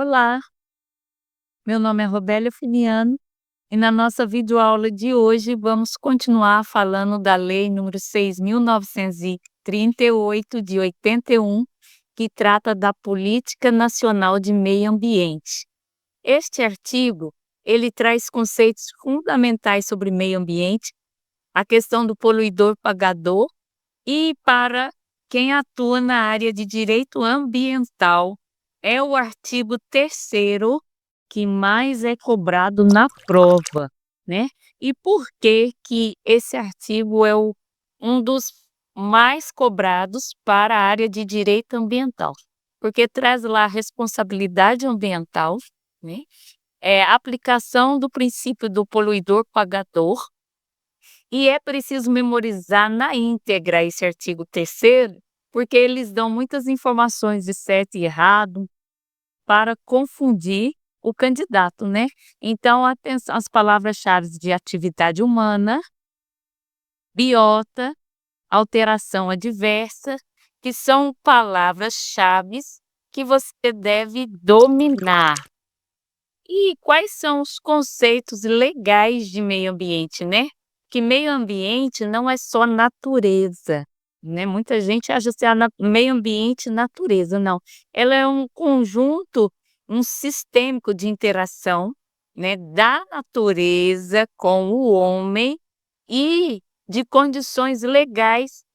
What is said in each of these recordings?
Olá, meu nome é Robélia Finiano e na nossa videoaula de hoje vamos continuar falando da Lei número 6.938 de 81, que trata da Política Nacional de Meio Ambiente. Este artigo, ele traz conceitos fundamentais sobre meio ambiente, a questão do poluidor pagador e para quem atua na área de direito ambiental. É o artigo 3º que mais é cobrado na prova, né? E por que esse artigo é um dos mais cobrados para a área de direito ambiental? Porque traz lá a responsabilidade ambiental, né? A aplicação do princípio do poluidor pagador, e é preciso memorizar na íntegra esse artigo 3º, porque eles dão muitas informações de certo e errado para confundir o candidato, né? Então, atenção às palavras-chave de atividade humana, biota, alteração adversa, que são palavras-chave que você deve dominar. E quais são os conceitos legais de meio ambiente, né? Que meio ambiente não é só natureza, né? Muita gente acha assim, meio ambiente, natureza, não. Ela é um conjunto, um sistêmico de interação, né, da natureza com o homem e de condições legais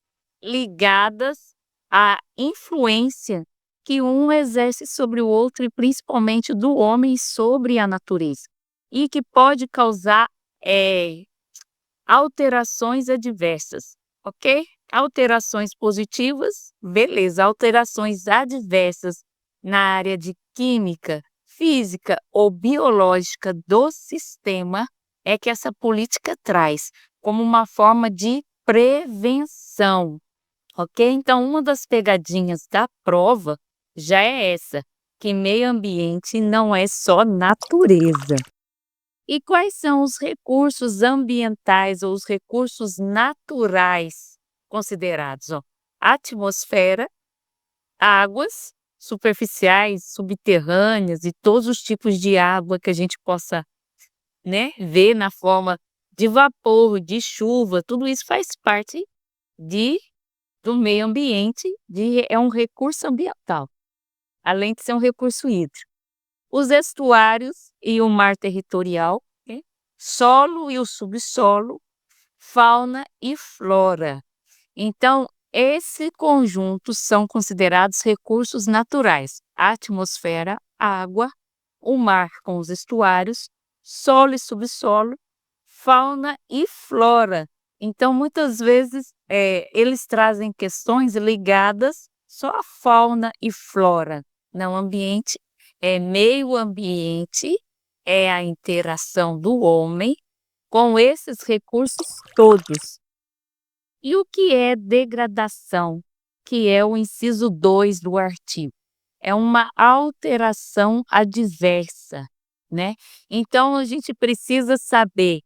ligadas à influência que um exerce sobre o outro e principalmente do homem sobre a natureza, e que pode causar alterações adversas, ok? Alterações positivas, beleza. Alterações adversas na área de química, física ou biológica do sistema é que essa política traz como uma forma de prevenção, ok? Então, uma das pegadinhas da prova já é essa, que meio ambiente não é só natureza. E quais são os recursos ambientais ou os recursos naturais considerados? Atmosfera, águas superficiais, subterrâneas e todos os tipos de água que a gente possa, né, ver na forma de vapor, de chuva, tudo isso faz parte do meio ambiente, é um recurso ambiental, além de ser um recurso hídrico. Os estuários e o mar territorial, né? Solo e o subsolo, fauna e flora. Então, esse conjunto são considerados recursos naturais: a atmosfera, a água, o mar com os estuários, solo e subsolo, fauna e flora. Então, muitas vezes, eles trazem questões ligadas só à fauna e flora, não ambiente. Meio ambiente é a interação do homem com esses recursos todos. E o que é degradação? Que é o inciso 2 do artigo. É uma alteração adversa, né? Então, a gente precisa saber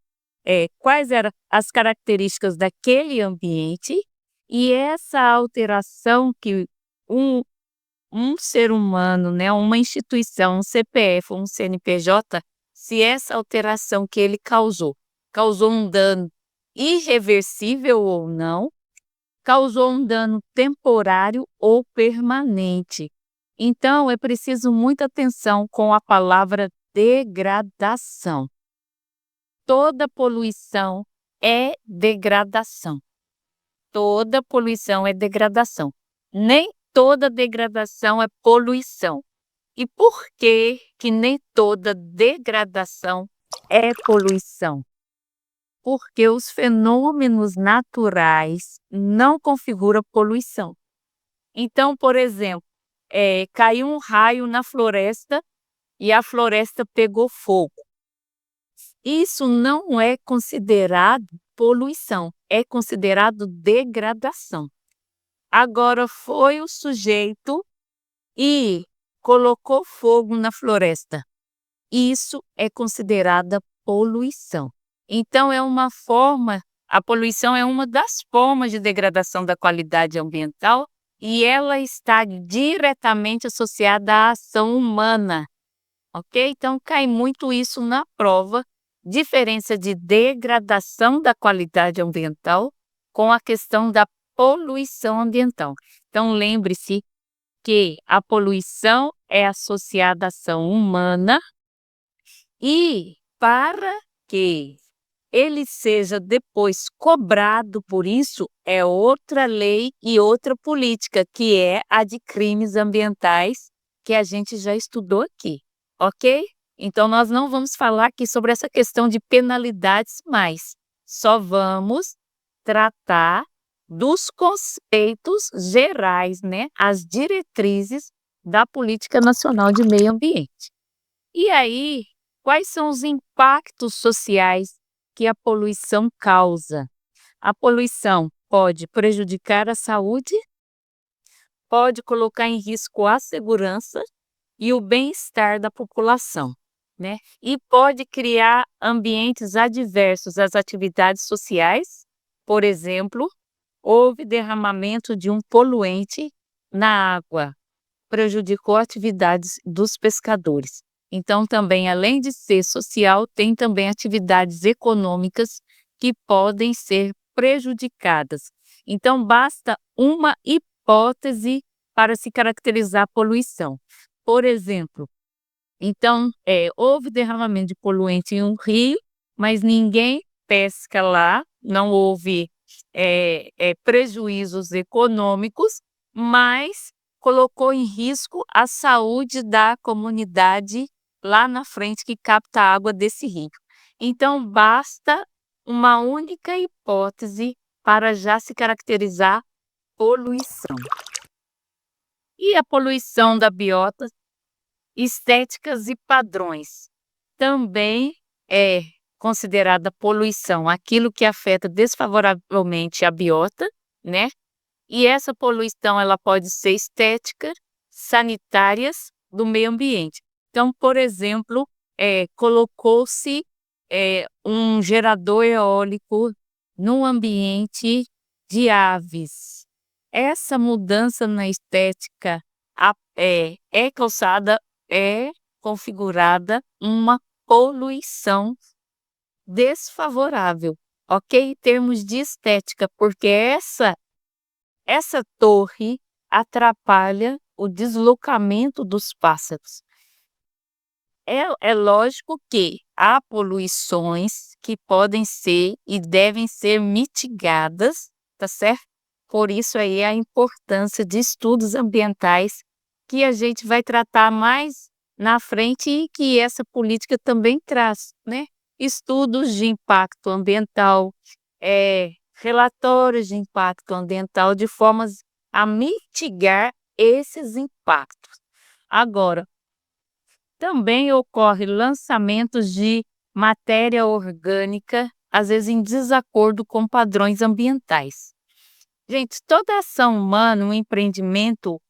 quais eram as características daquele ambiente e essa alteração que um ser humano, né, uma instituição, um CPF ou um CNPJ, se essa alteração que ele causou um dano irreversível ou não, causou um dano temporário ou permanente. Então, é preciso muita atenção com a palavra degradação. Toda poluição é degradação. Toda poluição é degradação. Nem toda degradação é poluição. E por que nem toda degradação é poluição? Porque os fenômenos naturais não configuram poluição. Então, por exemplo, caiu um raio na floresta e a floresta pegou fogo. Isso não é considerado poluição, é considerado degradação. Agora foi o sujeito e colocou fogo na floresta. Isso é considerada poluição. Então, a poluição é uma das formas de degradação da qualidade ambiental e ela está diretamente associada à ação humana. ok? Então, cai muito isso na prova, diferença de degradação da qualidade ambiental com a questão da poluição ambiental. Então, lembre-se que a poluição é associada à ação humana e para que ele seja depois cobrado por isso, é outra lei e outra política, que é a de crimes ambientais, que a gente já estudou aqui, ok? Então, nós não vamos falar aqui sobre essa questão de penalidades mais, só vamos tratar dos conceitos gerais, né? As diretrizes da Política Nacional de Meio Ambiente. E aí, quais são os impactos sociais que a poluição causa? A poluição pode prejudicar a saúde, pode colocar em risco a segurança e o bem-estar da população, né? E pode criar ambientes adversos às atividades sociais. Por exemplo, houve derramamento de um poluente na água, prejudicou atividades dos pescadores. Então, também, além de ser social, tem também atividades econômicas que podem ser prejudicadas. Então, basta uma hipótese para se caracterizar a poluição. Por exemplo, então, houve derramamento de poluente em um rio, mas ninguém pesca lá, não houve prejuízos econômicos, mas colocou em risco a saúde da comunidade lá na frente que capta a água desse rio. Então, basta uma única hipótese para já se caracterizar poluição. E a poluição da biota, estéticas e padrões. Também é considerada poluição aquilo que afeta desfavoravelmente a biota, né? E essa poluição ela pode ser estética, sanitárias, do meio ambiente. Então, por exemplo, colocou-se um gerador eólico no ambiente de aves. Essa mudança na estética é causada, é configurada uma poluição desfavorável, ok? Em termos de estética, porque essa torre atrapalha o deslocamento dos pássaros. É lógico que há poluições que podem ser e devem ser mitigadas, tá certo? Por isso aí a importância de estudos ambientais que a gente vai tratar mais na frente e que essa política também traz, né? Estudos de impacto ambiental, relatórios de impacto ambiental de formas a mitigar esses impactos. Agora, também ocorre lançamentos de matéria orgânica, às vezes em desacordo com padrões ambientais. Gente, toda ação humana, um empreendimento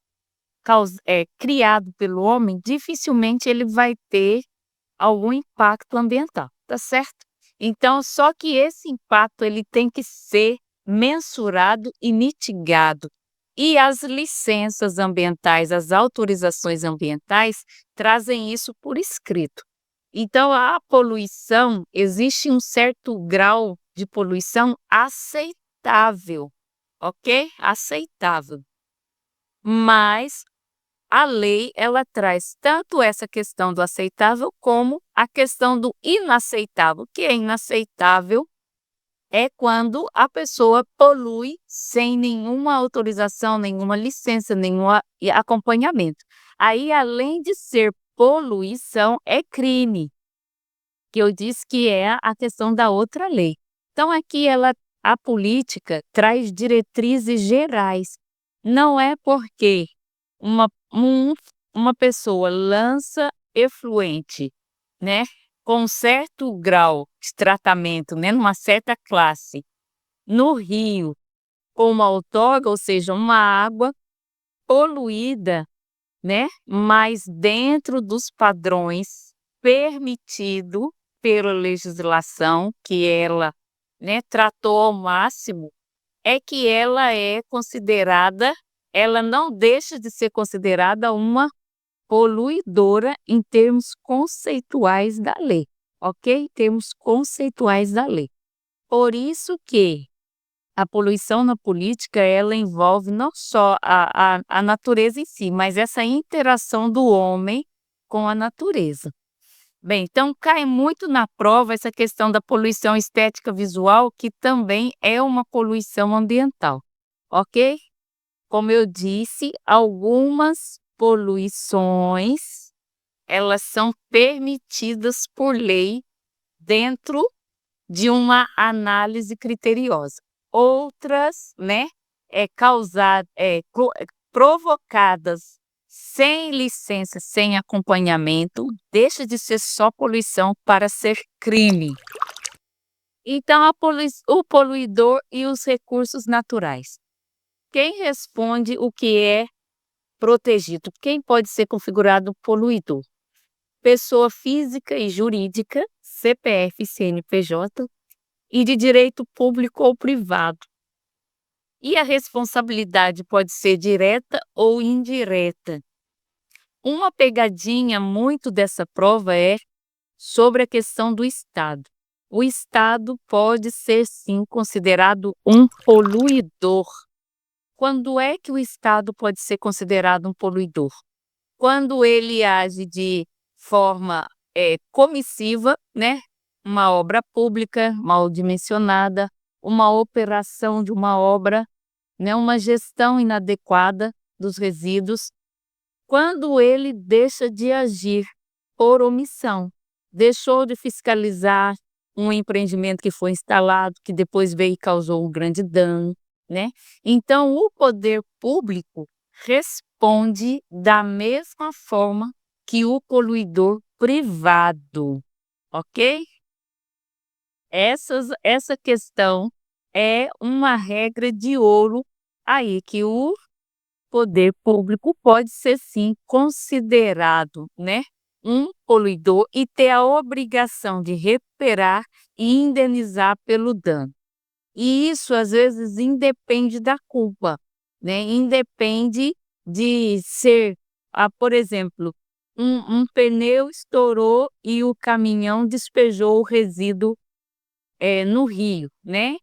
criado pelo homem, dificilmente ele vai ter algum impacto ambiental, tá certo? Então, só que esse impacto ele tem que ser mensurado e mitigado. E as licenças ambientais, as autorizações ambientais trazem isso por escrito. Então, a poluição, existe um certo grau de poluição aceitável, ok? Aceitável. Mas a lei, ela traz tanto essa questão do aceitável como a questão do inaceitável. O que é inaceitável é quando a pessoa polui sem nenhuma autorização, nenhuma licença, nenhum acompanhamento. Aí, além de ser poluição, é crime, que eu disse que é a questão da outra lei. Então, aqui a política traz diretrizes gerais. Não é porque uma pessoa lança efluente, né, com um certo grau de tratamento, né, numa certa classe, no rio, com uma outorga, ou seja, uma água poluída, né, mas dentro dos padrões permitido pela legislação que ela, né, tratou ao máximo, é que ela é considerada, ela não deixa de ser considerada uma poluidora em termos conceituais da lei, ok? Termos conceituais da lei. Por isso que a poluição na política, ela envolve não só a natureza em si, mas essa interação do homem com a natureza. Bem, então cai muito na prova essa questão da poluição estética visual, que também é uma poluição ambiental, ok? Como eu disse, algumas poluições, elas são permitidas por lei dentro de uma análise criteriosa. Outras, né, provocadas sem licença, sem acompanhamento, deixa de ser só poluição para ser crime. Então, o poluidor e os recursos naturais. Quem responde o que é protegido? Quem pode ser configurado poluidor? Pessoa física e jurídica, CPF e CNPJ, e de direito público ou privado. E a responsabilidade pode ser direta ou indireta. Uma pegadinha muito dessa prova é sobre a questão do Estado. O Estado pode ser, sim, considerado um poluidor. Quando é que o Estado pode ser considerado um poluidor? Quando ele age de forma comissiva, né? Uma obra pública mal dimensionada, uma operação de uma obra, né? Uma gestão inadequada dos resíduos. Quando ele deixa de agir por omissão, deixou de fiscalizar um empreendimento que foi instalado, que depois veio e causou um grande dano, né? Então, o poder público responde da mesma forma que o poluidor privado, ok? Essa questão é uma regra de ouro aí, que o poder público pode ser, sim, considerado, né, um poluidor e ter a obrigação de recuperar e indenizar pelo dano. E isso, às vezes, independe da culpa, né? Independe de ser, por exemplo, um pneu estourou e o caminhão despejou o resíduo no rio, né?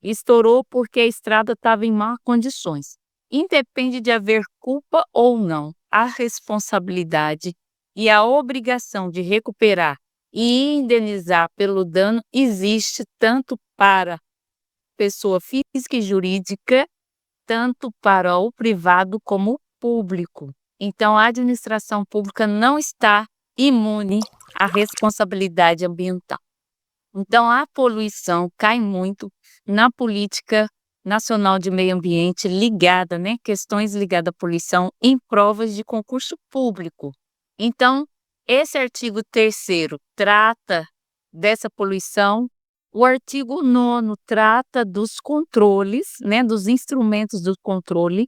Estourou porque a estrada estava em más condições. Independe de haver culpa ou não, a responsabilidade e a obrigação de recuperar e indenizar pelo dano existe tanto para pessoa física e jurídica, tanto para o privado como o público. Então, a administração pública não está imune à responsabilidade ambiental. Então, a poluição cai muito na política nacional de meio ambiente ligada, né, questões ligadas à poluição em provas de concurso público. Então, esse artigo 3º trata dessa poluição. O artigo 9º trata dos controles, né, dos instrumentos do controle,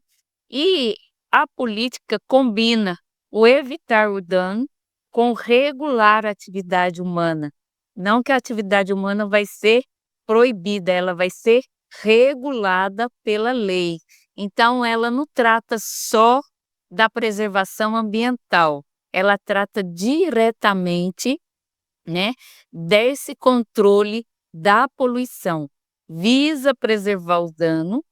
e a política combina o evitar o dano com regular a atividade humana. Não que a atividade humana vai ser proibida, ela vai ser regulada pela lei. Então, ela não trata só da preservação ambiental, ela trata diretamente, né, desse controle da poluição. Visa preservar o dano,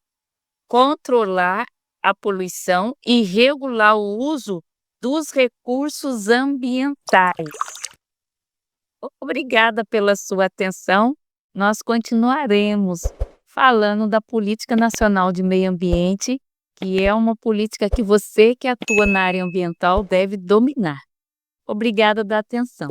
controlar a poluição e regular o uso dos recursos ambientais. Obrigada pela sua atenção. Nós continuaremos falando da Política Nacional de Meio Ambiente, que é uma política que você que atua na área ambiental deve dominar. Obrigada da atenção.